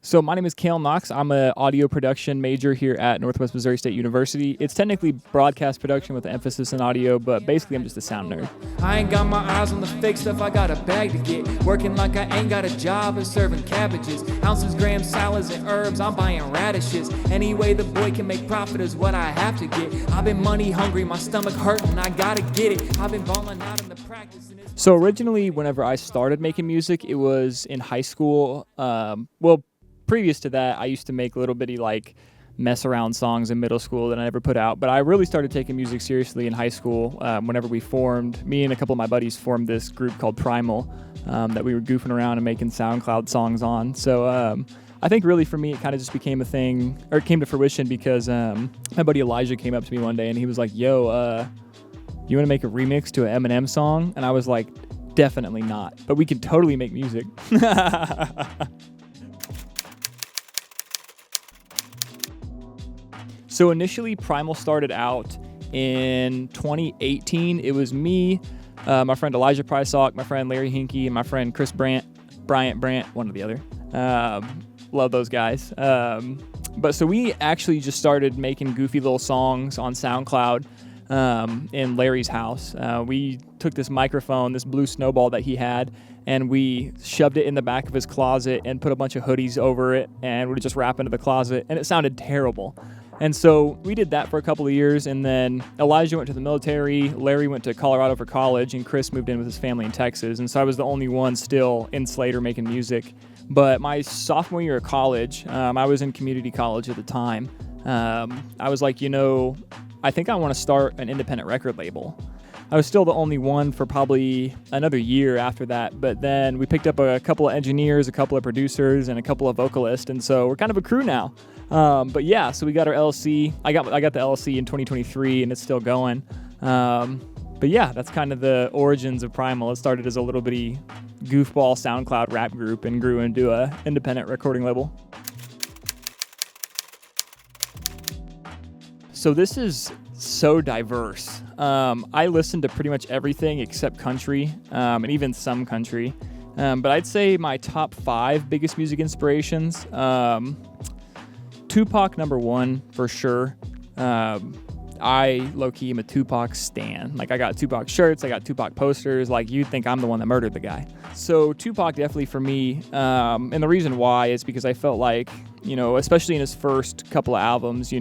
So my name is Khale Knox. I'm an audio production major here at Northwest Missouri State University. It's technically broadcast production with an emphasis in audio, but basically I'm just a sound nerd. I ain't got my eyes on the fake stuff, I got a bag to get. Working like I ain't got a job and serving cabbages. Ounces, grams, salads, and herbs, I'm buying radishes. Any way the boy can make profit is what I have to get. I've been money hungry, my stomach hurting, I gotta get it. I've been balling out in the practice. So originally, whenever I started making music, it was in high school. Previous to that, I used to make little bitty mess around songs in middle school that I never put out. But I really started taking music seriously in high school whenever me and a couple of my buddies formed this group called Primal that we were goofing around and making SoundCloud songs on. So I think really for me, it kind of just became a thing, or it came to fruition because my buddy Elijah came up to me one day and he was like, yo, you want to make a remix to an Eminem song? And I was like, definitely not, but we can totally make music. So initially, Primal started out in 2018. It was me, my friend Elijah Prysock, my friend Larry Hinkey, and my friend Chris Bryant, one or the other. Love those guys. But so we actually just started making goofy little songs on SoundCloud in Larry's house. We took this microphone, this blue snowball that he had, and we shoved it in the back of his closet and put a bunch of hoodies over it, and we would just wrap into the closet, and it sounded terrible. And so we did that for a couple of years, and then Elijah went to the military, Larry went to Colorado for college, and Chris moved in with his family in Texas. And so I was the only one still in Slater making music. But my sophomore year of college, I was in community college at the time. I was like, I think I want to start an independent record label. I was still the only one for probably another year after that, but then we picked up a couple of engineers, a couple of producers, and a couple of vocalists, and so we're kind of a crew now. But yeah, so we got our LLC. I got the LLC in 2023, and it's still going. But yeah, that's kind of the origins of Primal. It started as a little bitty goofball SoundCloud rap group and grew into a independent recording label. So this is so diverse. I listen to pretty much everything except country, and even some country. But I'd say my top 5 biggest music inspirations, Tupac number 1 for sure. I low-key am a Tupac stan. I got Tupac shirts, I got Tupac posters. You'd think I'm the one that murdered the guy. So Tupac definitely for me, and the reason why is because I felt like, especially in his first couple of albums,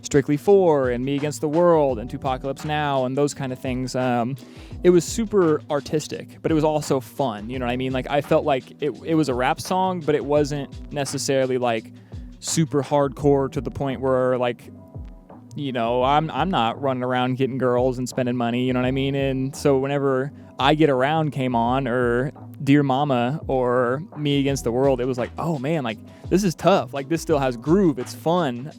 Strictly 4 and Me Against the World and Tupacalypse Now and those kind of things. It was super artistic, but it was also fun. You know what I mean? I felt like it was a rap song, but it wasn't necessarily super hardcore to the point where I'm not running around getting girls and spending money. You know what I mean? And so whenever I Get Around came on, or Dear Mama, or Me Against the World, it was like, oh man, this is tough. This still has groove. It's fun.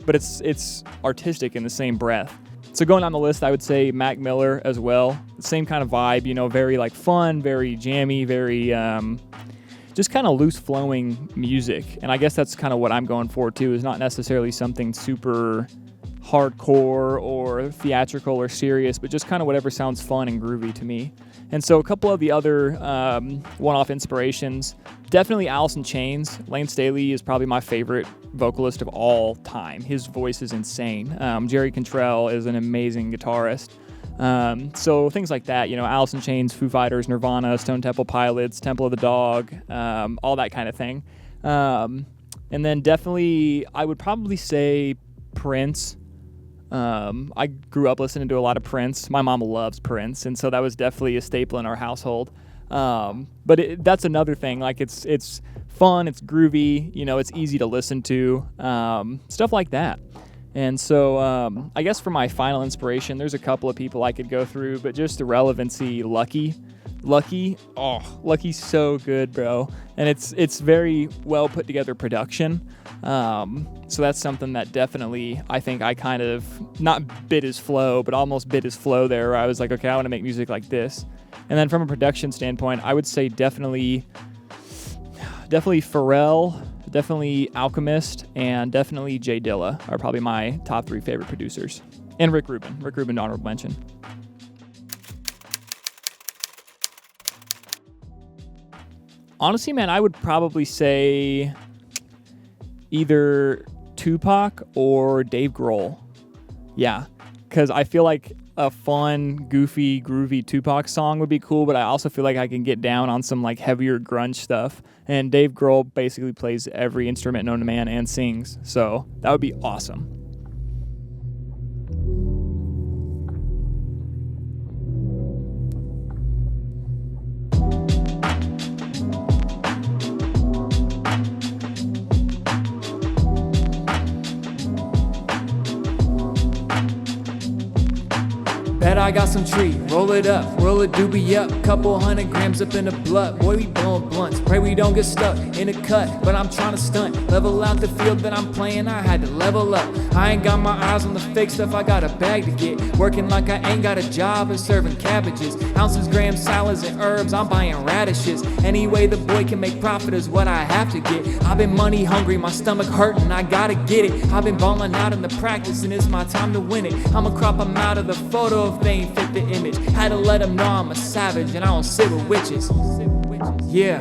But it's artistic in the same breath. So going on the list, I would say Mac Miller as well. The same kind of vibe, very fun, very jammy, very just kind of loose flowing music. And I guess that's kind of what I'm going for too, is not necessarily something super hardcore or theatrical or serious, but just kind of whatever sounds fun and groovy to me. And so a couple of the other one-off inspirations, definitely Alice in Chains. Lane Staley is probably my favorite vocalist of all time. His voice is insane. Jerry Cantrell is an amazing guitarist. So things like that, Alice in Chains, Foo Fighters, Nirvana, Stone Temple Pilots, Temple of the Dog, all that kind of thing. And then definitely I would probably say Prince. I grew up listening to a lot of Prince. My mom loves Prince, and so that was definitely a staple in our household. But that's another thing. It's fun, it's groovy, it's easy to listen to, stuff like that. And so I guess for my final inspiration, there's a couple of people I could go through, but just the relevancy, Lucky's so good, bro. And it's very well put together production. So that's something that definitely I think I kind of not bit his flow, but almost bit his flow there, where I was like, okay, I want to make music like this. And then from a production standpoint, I would say definitely Pharrell, definitely Alchemist, and definitely Jay Dilla are probably my top 3 favorite producers. And Rick Rubin, honorable mention. Honestly, man, I would probably say either Tupac or Dave Grohl. Yeah, because I feel like a fun, goofy, groovy Tupac song would be cool, but I also feel like I can get down on some like heavier grunge stuff. And Dave Grohl basically plays every instrument known to man and sings, so that would be awesome. Bet I got some tree, roll it up, roll a doobie up, couple 100 grams up in the blood. Boy, we blowin' blunts, pray we don't get stuck in a cut, but I'm trying to stunt, level out the field that I'm playing, I had to level up. I ain't got my eyes on the fake stuff, I got a bag to get, working like I ain't got a job and serving cabbages, ounces, grams, salads, and herbs, I'm buying radishes. Any way the boy can make profit is what I have to get. I've been money hungry, my stomach hurting, I gotta get it. I've been balling out in the practice and it's my time to win it. I'ma crop them out of the photo if they ain't fit the image. Had to let them know I'm a savage and I don't sit with witches. Yeah,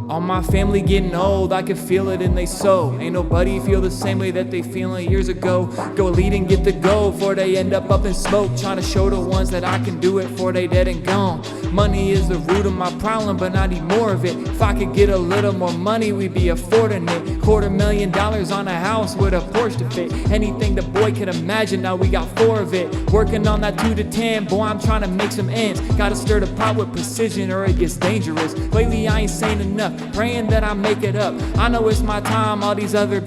All my family getting old, I can feel it in they soul. Ain't nobody feel the same way that they feeling years ago. Go lead and get the go, before they end up in smoke. Trying to show the ones that I can do it, before they dead and gone. Money is the root of my problem, but I need more of it. If I could get a little more money, we'd be affording it. $250,000 on a house with a Porsche to fit. Anything the boy could imagine, now we got 4 of it. Working on that 2 to 10, boy, I'm trying to make some ends. Gotta stir the pot with precision or it gets dangerous. Lately I ain't saying enough, praying that I make it up. I know it's my time, all these other...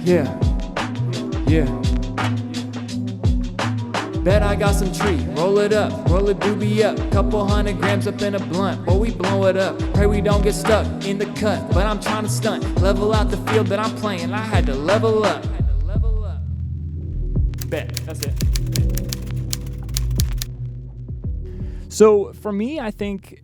Yeah. Bet I got some tree, roll it up, roll a doobie up, couple 100 grams up in a blunt, boy we blow it up, pray we don't get stuck in the cut, but I'm trying to stunt, level out the field that I'm playing, I had to level up. Bet, that's it. So for me, I think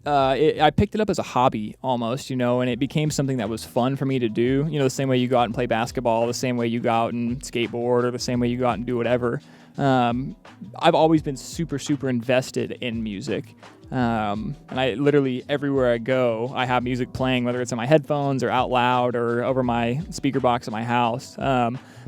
I picked it up as a hobby almost, and it became something that was fun for me to do. The same way you go out and play basketball, the same way you go out and skateboard, or the same way you go out and do whatever. I've always been super, super invested in music. And I literally, everywhere I go, I have music playing, whether it's in my headphones or out loud or over my speaker box at my house.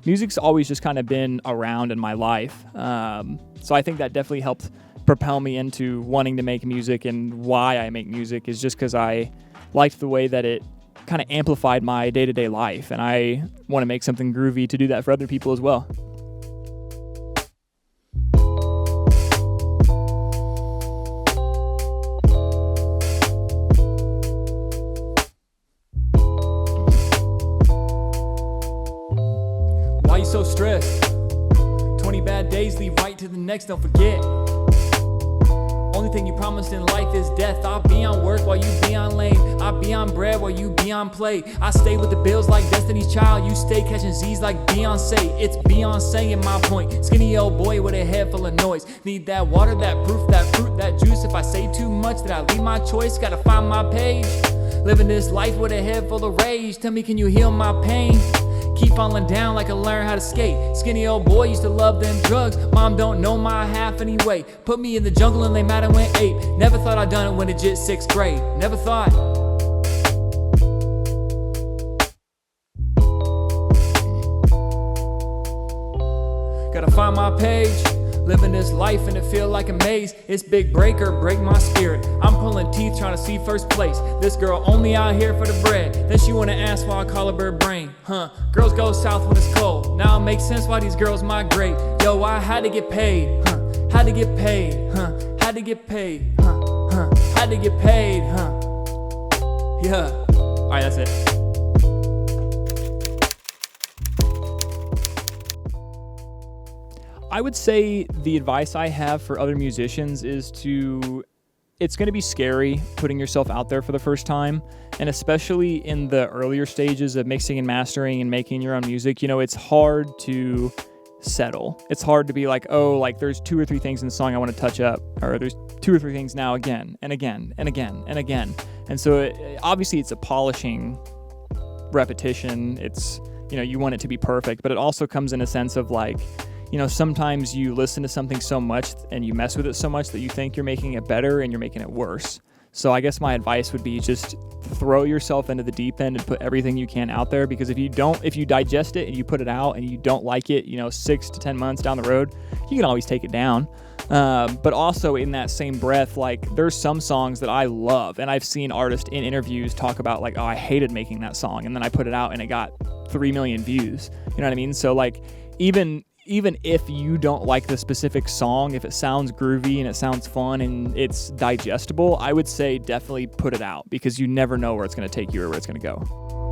Music's always just kind of been around in my life. So I think that definitely helped propel me into wanting to make music, and why I make music is just because I liked the way that it kind of amplified my day-to-day life, and I want to make something groovy to do that for other people as well. Why you so stressed? 20 bad days, lead right to the next, don't forget. Only thing you promised in life is death. I'll be on work while you be on lane. I'll be on bread while you be on play. I stay with the bills like Destiny's Child. You stay catching Z's like Beyonce. It's Beyonce in my point. Skinny old boy with a head full of noise. Need that water, that proof, that fruit, that juice. If I say too much, then I leave my choice. Gotta find my page. Living this life with a head full of rage. Tell me, can you heal my pain? Keep falling down like I learned how to skate. Skinny old boy used to love them drugs. Mom don't know my half anyway. Put me in the jungle and lay mad and went ape. Never thought I'd done it when it just 6th grade. Never thought. Gotta find my page. Living this life and it feel like a maze. It's big breaker, break my spirit. I'm pulling teeth trying to see first place. This girl only out here for the bread. Then she wanna ask why I call her bird brain. Girls go south when it's cold. Now it makes sense why these girls migrate. Yo, I had to get paid. Had to get paid. Had to get paid. Had to get paid. Yeah. Alright, that's it. I would say the advice I have for other musicians is it's going to be scary putting yourself out there for the first time, and especially in the earlier stages of mixing and mastering and making your own music, it's hard to settle. It's hard to be like, oh, like there's 2 or 3 things in the song I want to touch up, or there's 2 or 3 things now again and again and again and again. And so obviously it's a polishing repetition. It's, you want it to be perfect, but it also comes in a sense of like, sometimes you listen to something so much and you mess with it so much that you think you're making it better and you're making it worse. So I guess my advice would be just throw yourself into the deep end and put everything you can out there, because if you digest it and you put it out and you don't like it, 6 to 10 months down the road, you can always take it down. But also in that same breath, like, there's some songs that I love, and I've seen artists in interviews talk about like, oh, I hated making that song, and then I put it out and it got 3 million views. You know what I mean? So like, even if you don't like the specific song, if it sounds groovy and it sounds fun and it's digestible, I would say definitely put it out, because you never know where it's going to take you or where it's going to go.